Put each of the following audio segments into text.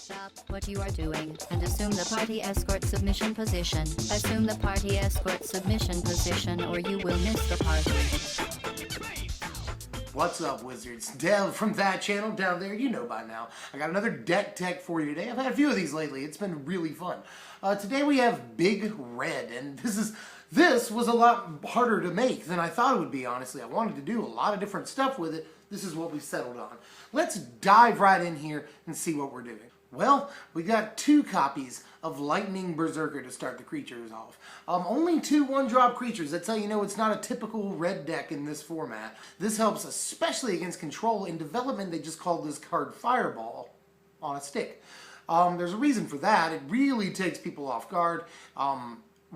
Stop what you are doing and assume the party escort submission position. Assume the party escort submission position or you will miss the party. What's up, Wizards? Dev from that channel down there, you know by now. I got another deck tech for you today. I've had a few of these lately. It's been really fun. Today we have Big Red, and this was a lot harder to make than I thought it would be, honestly. I wanted to do a lot of different stuff with it. This is what we settled on. Let's dive right in here and see what we're doing. Well, we got 2 copies of Lightning Berserker to start the creatures off. Only 2 one-drop creatures. That's how you know it's not a typical red deck in this format. This helps especially against control. In development, they just called this card Fireball on a stick. There's a reason for that. It really takes people off guard.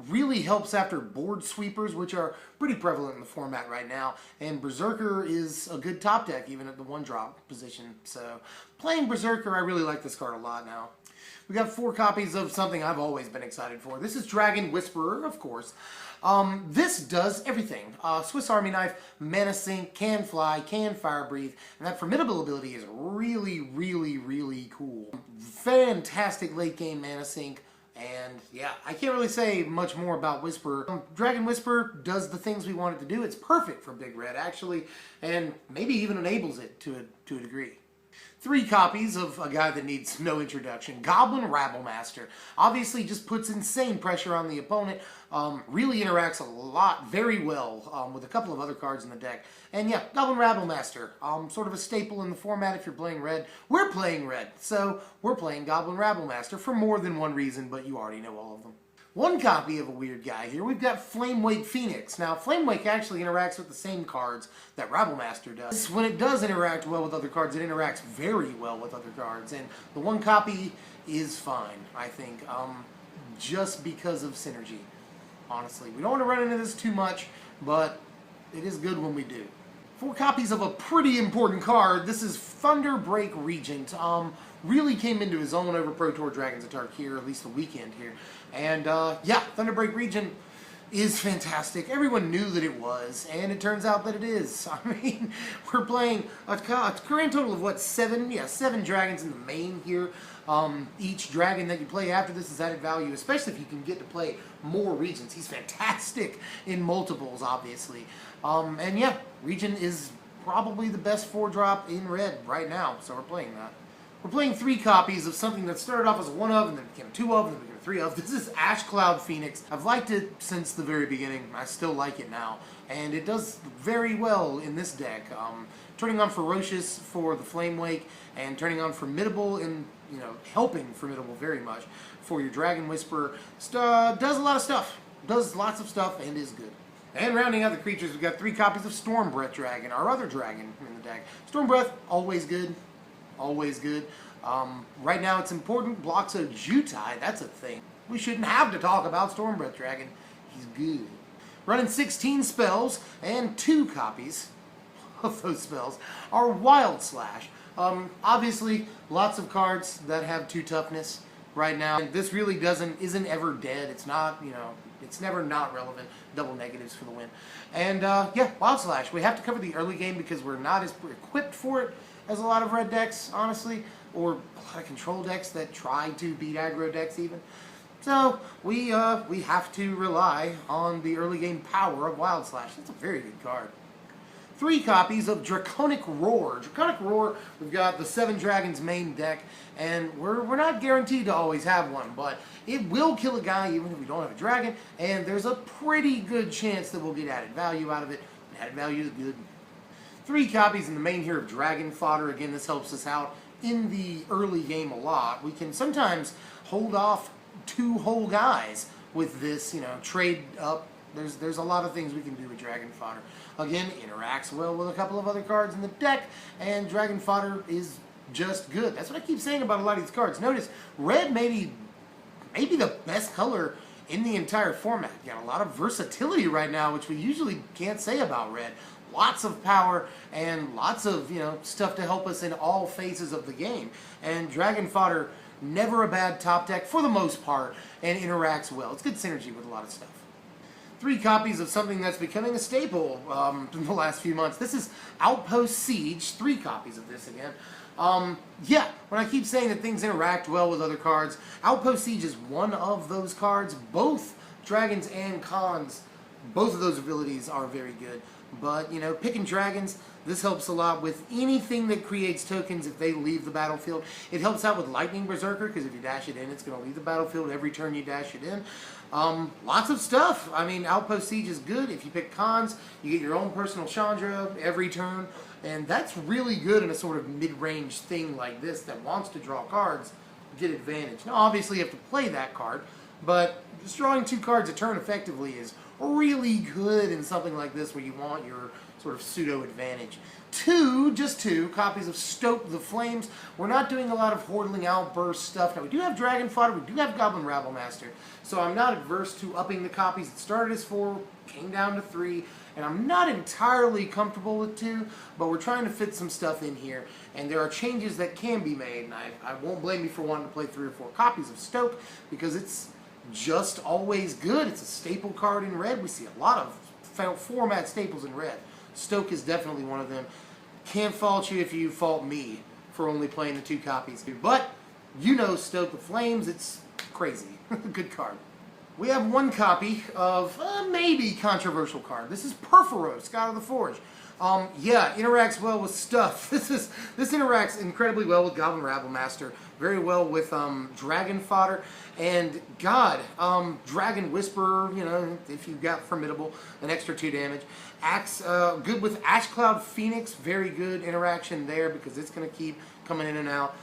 Really helps after board sweepers, which are pretty prevalent in the format right now. And Berserker is a good top deck, even at the 1-drop position. So, playing Berserker, I really like this card a lot now. We got 4 copies of something I've always been excited for. This is Dragon Whisperer, of course. This does everything. Swiss Army Knife, Mana Sink, can fly, can fire breathe, and that formidable ability is really, really, really cool. Fantastic late game Mana Sink. And yeah, I can't really say much more about Whisperer. Dragon Whisperer does the things we want it to do. It's perfect for Big Red, actually, and maybe even enables it to a degree. 3 copies of a guy that needs no introduction, Goblin Rabblemaster. Obviously just puts insane pressure on the opponent, really interacts a lot, very well, with a couple of other cards in the deck. And yeah, Goblin Rabblemaster, sort of a staple in the format if you're playing red. We're playing red, so we're playing Goblin Rabblemaster for more than one reason, but you already know all of them. 1 copy of a weird guy here. We've got Flamewake Phoenix. Now, Flamewake actually interacts with the same cards that Rabblemaster does. When it does interact well with other cards, it interacts very well with other cards. And the 1 copy is fine, I think, just because of synergy, honestly. We don't want to run into this too much, but it is good when we do. 4 copies of a pretty important card. This is Thunderbreak Regent. Really came into his own over Pro Tour Dragons of Tarkir, at least the weekend here. And yeah, Thunderbreak Regent is fantastic. Everyone knew that it was, and it turns out that it is. I mean, we're playing a grand total of what, 7? Yeah, 7 dragons in the main here. Each dragon that you play after this is added value, especially if you can get to play more Regents. He's fantastic in multiples, obviously. And yeah, Regent is probably the best 4-drop in red right now, so we're playing that. We're playing 3 copies of something that started off as a 1 of, and then became a 2 of, and then became a 3 of. This is Ash Cloud Phoenix. I've liked it since the very beginning. I still like it now. And it does very well in this deck. Turning on Ferocious for the Flamewake, and turning on Formidable and, you know, helping Formidable very much for your Dragon Whisperer. Does a lot of stuff. Does lots of stuff and is good. And rounding out the creatures, we've got 3 copies of Stormbreath Dragon, our other dragon in the deck. Stormbreath, always good. Always good. Right now it's important. Blocks a Jutai. That's a thing. We shouldn't have to talk about Stormbreath Dragon. He's good. Running 16 spells, and 2 copies of those spells are Wild Slash. Obviously, lots of cards that have 2 toughness right now. And this really isn't ever dead. It's not, you know, it's never not relevant. Double negatives for the win. And yeah, Wild Slash. We have to cover the early game because we're not as equipped for it as a lot of red decks, honestly, or a lot of control decks that try to beat aggro decks even. So we have to rely on the early game power of Wild Slash. It's a very good card. 3 copies of Draconic Roar. Draconic Roar, we've got the 7 Dragons main deck, and we're not guaranteed to always have one, but it will kill a guy even if we don't have a dragon, and there's a pretty good chance that we'll get added value out of it. And added value is good. 3 copies in the main here of Dragon Fodder. Again, this helps us out in the early game a lot. We can sometimes hold off 2 whole guys with this, you know, trade up. There's a lot of things we can do with Dragon Fodder. Again, interacts well with a couple of other cards in the deck, and Dragon Fodder is just good. That's what I keep saying about a lot of these cards. Notice, red maybe the best color in the entire format. You got a lot of versatility right now, which we usually can't say about red. Lots of power and lots of, you know, stuff to help us in all phases of the game. And Dragon Fodder, never a bad top deck for the most part, and interacts well. It's good synergy with a lot of stuff. 3 copies of something that's becoming a staple in the last few months. This is Outpost Siege. 3 copies of this again. Yeah, when I keep saying that things interact well with other cards, Outpost Siege is one of those cards. Both dragons and cons, both of those abilities are very good. But, you know, picking dragons, this helps a lot with anything that creates tokens if they leave the battlefield. It helps out with Lightning Berserker, because if you dash it in, it's going to leave the battlefield every turn you dash it in. Lots of stuff. I mean, Outpost Siege is good. If you pick cons, you get your own personal Chandra every turn. And that's really good in a sort of mid-range thing like this that wants to draw cards, get advantage. Now, obviously, you have to play that card, but just drawing 2 cards a turn effectively is really good in something like this where you want your sort of pseudo-advantage. Just two copies of Stoke the Flames. We're not doing a lot of Hordling Outburst stuff. Now, we do have Dragon Fodder, we do have Goblin Rabblemaster, so I'm not adverse to upping the copies. It started as 4, came down to 3, and I'm not entirely comfortable with 2, but we're trying to fit some stuff in here, and there are changes that can be made, and I won't blame you for wanting to play 3 or 4 copies of Stoke, because it's just always good. It's a staple card in red. We see a lot of format staples in red. Stoke is definitely one of them. Can't fault you if you fault me for only playing the 2 copies. But, you know Stoke the Flames, it's crazy. Good card. We have 1 copy of a maybe controversial card. This is Purphoros, God of the Forge. Yeah, interacts well with stuff. This interacts incredibly well with Goblin Rabblemaster, very well with Dragon Fodder, and God, Dragon Whisperer, you know, if you've got Formidable, an extra 2 damage. Axe, good with Ash Cloud Phoenix, very good interaction there because it's going to keep coming in and out.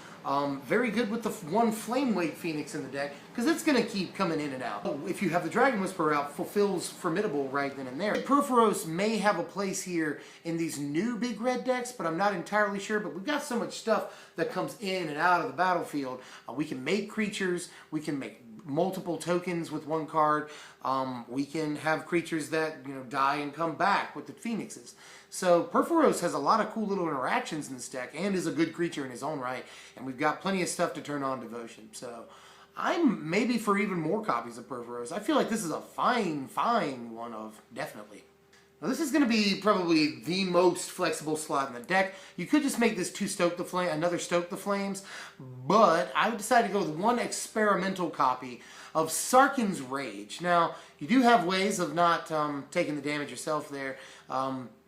Very good with the 1 Flame Weight Phoenix in the deck, because it's going to keep coming in and out. If you have the Dragon Whisperer out, fulfills Formidable right then and there. Purphoros may have a place here in these new big red decks, but I'm not entirely sure. But we've got so much stuff that comes in and out of the battlefield. We can make creatures, we can make multiple tokens with 1 card. We can have creatures that, you know, die and come back with the Phoenixes. So Purphoros has a lot of cool little interactions in this deck and is a good creature in his own right. And we've got plenty of stuff to turn on Devotion. So I'm maybe for even more copies of Purphoros. I feel like this is a fine one of, definitely. Now this is going to be probably the most flexible slot in the deck. You could just make this 2 Stoke the Flame, another Stoke the Flames, but I decided to go with 1 experimental copy of Sarkhan's Rage. Now, you do have ways of not taking the damage yourself there.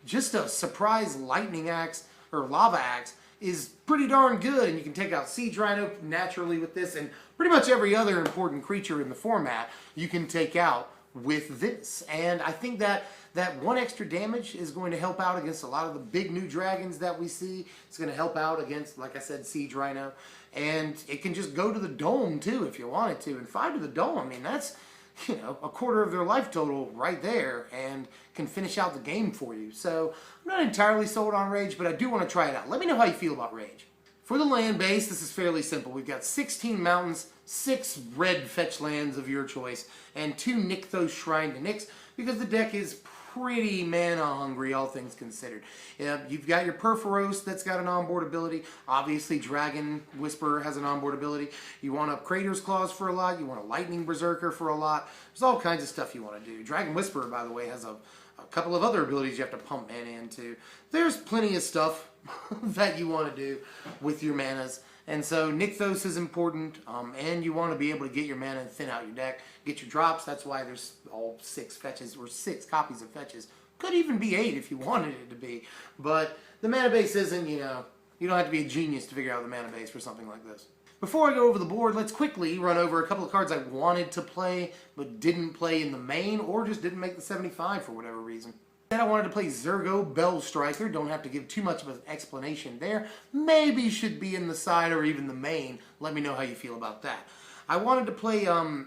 Just a surprise lightning axe, or lava axe, is pretty darn good, and you can take out Siege Rhino naturally with this, and pretty much every other important creature in the format you can take out with this. And I think that 1 extra damage is going to help out against a lot of the big new dragons that we see. It's going to help out against, like I said, Siege Rhino. And it can just go to the dome, too, if you wanted to. And 5 to the dome, I mean, that's, you know, a quarter of their life total right there, and can finish out the game for you. So I'm not entirely sold on Rage, but I do want to try it out. Let me know how you feel about Rage. For the land base, this is fairly simple. We've got 16 mountains, 6 red fetch lands of your choice, and 2 Nykthos Shrine to Nyx, because the deck is pretty mana hungry, all things considered. You've got your Purphoros that's got an onboard ability. Obviously, Dragon Whisperer has an onboard ability. You want a Crater's Claws for a lot. You want a Lightning Berserker for a lot. There's all kinds of stuff you want to do. Dragon Whisperer, by the way, has a couple of other abilities you have to pump mana into. There's plenty of stuff that you want to do with your manas. And so Nykthos is important, and you want to be able to get your mana and thin out your deck, get your drops. That's why there's all 6 fetches, or 6 copies of fetches. Could even be 8 if you wanted it to be. But the mana base isn't, you know, you don't have to be a genius to figure out the mana base for something like this. Before I go over the board, let's quickly run over a couple of cards I wanted to play, but didn't play in the main, or just didn't make the 75 for whatever reason. Then I wanted to play Zergo Bell Striker. Don't have to give too much of an explanation there. Maybe should be in the side or even the main. Let me know how you feel about that. I wanted to play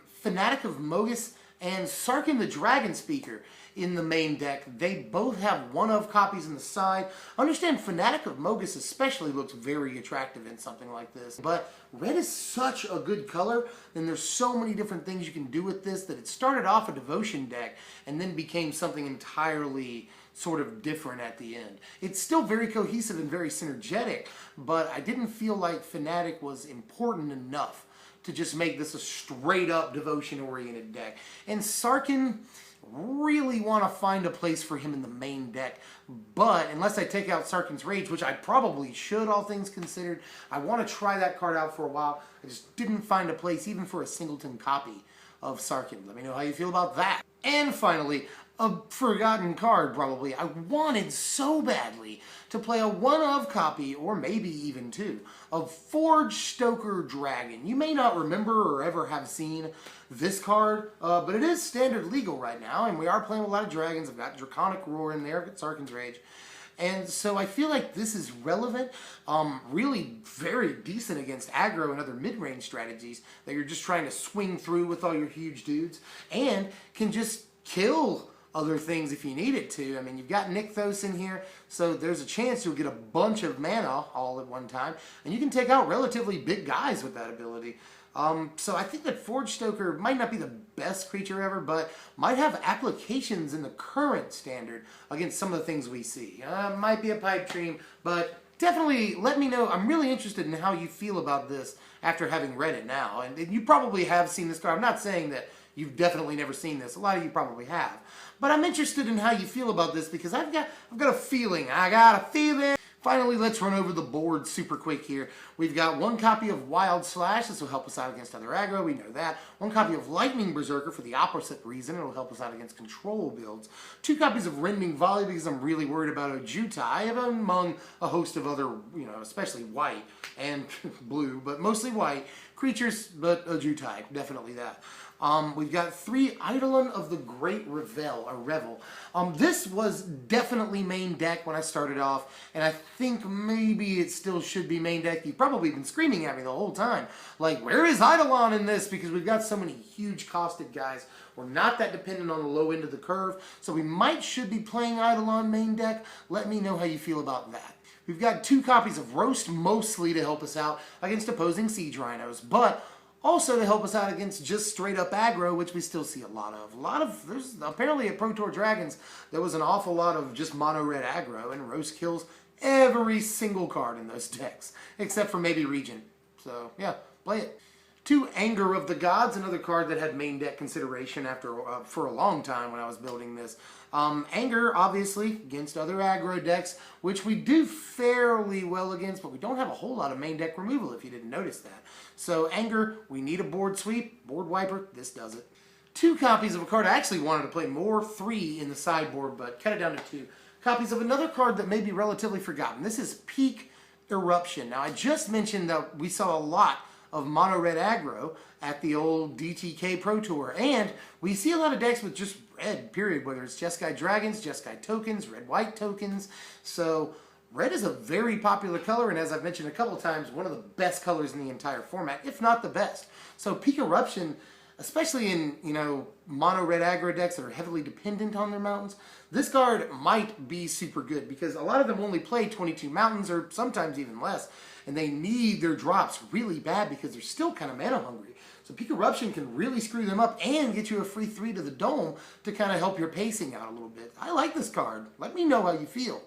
Fanatic of Mogus and Sarkhan the Dragon Speaker in the main deck. They both have 1 of copies in the side. Understand Fanatic of Mogus especially looks very attractive in something like this. But red is such a good color, and there's so many different things you can do with this that it started off a Devotion deck and then became something entirely sort of different at the end. It's still very cohesive and very synergetic, but I didn't feel like Fanatic was important enough to just make this a straight up Devotion oriented deck. And Sarkhan, really want to find a place for him in the main deck. But unless I take out Sarkhan's Rage, which I probably should, all things considered, I want to try that card out for a while. I just didn't find a place even for a singleton copy of Sarkhan. Let me know how you feel about that. And finally, a forgotten card probably. I wanted so badly to play a one-of copy, or maybe even two, of Forged Stoker Dragon. You may not remember or ever have seen this card, but it is standard legal right now, and we are playing a lot of dragons. I've got Draconic Roar in there, I've got Sarkhan's Rage. And so I feel like this is relevant, really very decent against aggro and other mid-range strategies that you're just trying to swing through with all your huge dudes, and can just kill other things if you need it to. I mean, you've got Nykthos in here, so there's a chance you'll get a bunch of mana all at one time, and you can take out relatively big guys with that ability. So I think that Forged Stoker might not be the best creature ever, but might have applications in the current standard against some of the things we see. Might be a pipe dream, but definitely let me know. I'm really interested in how you feel about this after having read it now. And you probably have seen this card. I'm not saying that you've definitely never seen this. A lot of you probably have. But I'm interested in how you feel about this because I've got a feeling. I got a feeling. Finally, let's run over the board super quick here. We've got one copy of Wild Slash. This will help us out against other aggro. We know that. One copy of Lightning Berserker for the opposite reason. It'll help us out against control builds. Two copies of Rending Volley because I'm really worried about Ojutai among a host of other, especially white and blue, but mostly white creatures, but Ojutai, definitely that. We've got 3 Eidolon of the Great Revel. This was definitely main deck when I started off, and I think maybe it still should be main deck. You've probably been screaming at me the whole time, like, where is Eidolon in this? Because we've got so many huge costed guys. We're not that dependent on the low end of the curve, so we should be playing Eidolon main deck. Let me know how you feel about that. We've got 2 copies of Roast mostly to help us out against opposing Siege Rhinos, but also to help us out against just straight up aggro, which we still see a lot of. There's apparently at Pro Tour Dragons, there was an awful lot of just mono red aggro, and Roast kills every single card in those decks, except for maybe Regent. So yeah, play it. 2 Anger of the Gods, another card that had main deck consideration for a long time when I was building this. Anger, obviously, against other aggro decks, which we do fairly well against, but we don't have a whole lot of main deck removal, if you didn't notice that. So Anger, we need a board sweep, board wiper, this does it. 2 copies of a card I actually wanted to play more, 3 in the sideboard, but cut it down to 2. Copies of another card that may be relatively forgotten. This is Peak Eruption. Now, I just mentioned that we saw a lot of mono red aggro at the old DTK Pro Tour, and we see a lot of decks with just red, period, whether it's Jeskai Dragons, Jeskai tokens, red-white tokens. So red is a very popular color, and as I've mentioned a couple times, one of the best colors in the entire format, if not the best. So Peak Eruption, especially in, mono red aggro decks that are heavily dependent on their mountains, this card might be super good because a lot of them only play 22 mountains or sometimes even less, and they need their drops really bad because they're still kind of mana hungry. So Peak Eruption can really screw them up and get you a free 3 to the dome to kind of help your pacing out a little bit. I like this card. Let me know how you feel.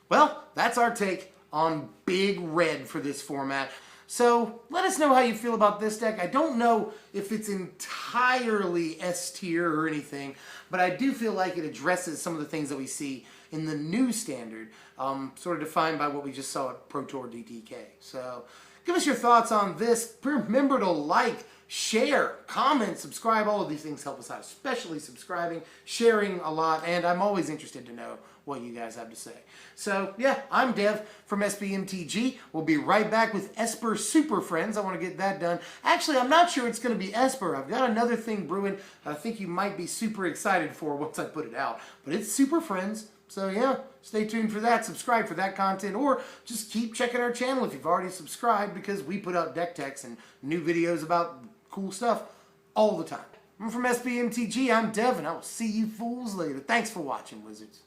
Well, that's our take on Big Red for this format. So let us know how you feel about this deck. I don't know if it's entirely S tier or anything, but I do feel like it addresses some of the things that we see in the new standard, sort of defined by what we just saw at Pro Tour DTK. So give us your thoughts on this. Remember to like, share, comment, subscribe. All of these things help us out, especially subscribing, sharing a lot, and I'm always interested to know what you guys have to say. So yeah, I'm Dev from MTG. We'll be right back with Esper Super Friends. I want to get that done. Actually, I'm not sure it's going to be Esper. I've got another thing brewing I think you might be super excited for once I put it out. But it's Super Friends. So yeah, stay tuned for that. Subscribe for that content, or just keep checking our channel if you've already subscribed, because we put out deck techs and new videos about cool stuff all the time. I'm from SBMTG. I'm Dev, and I will see you fools later. Thanks for watching, Wizards.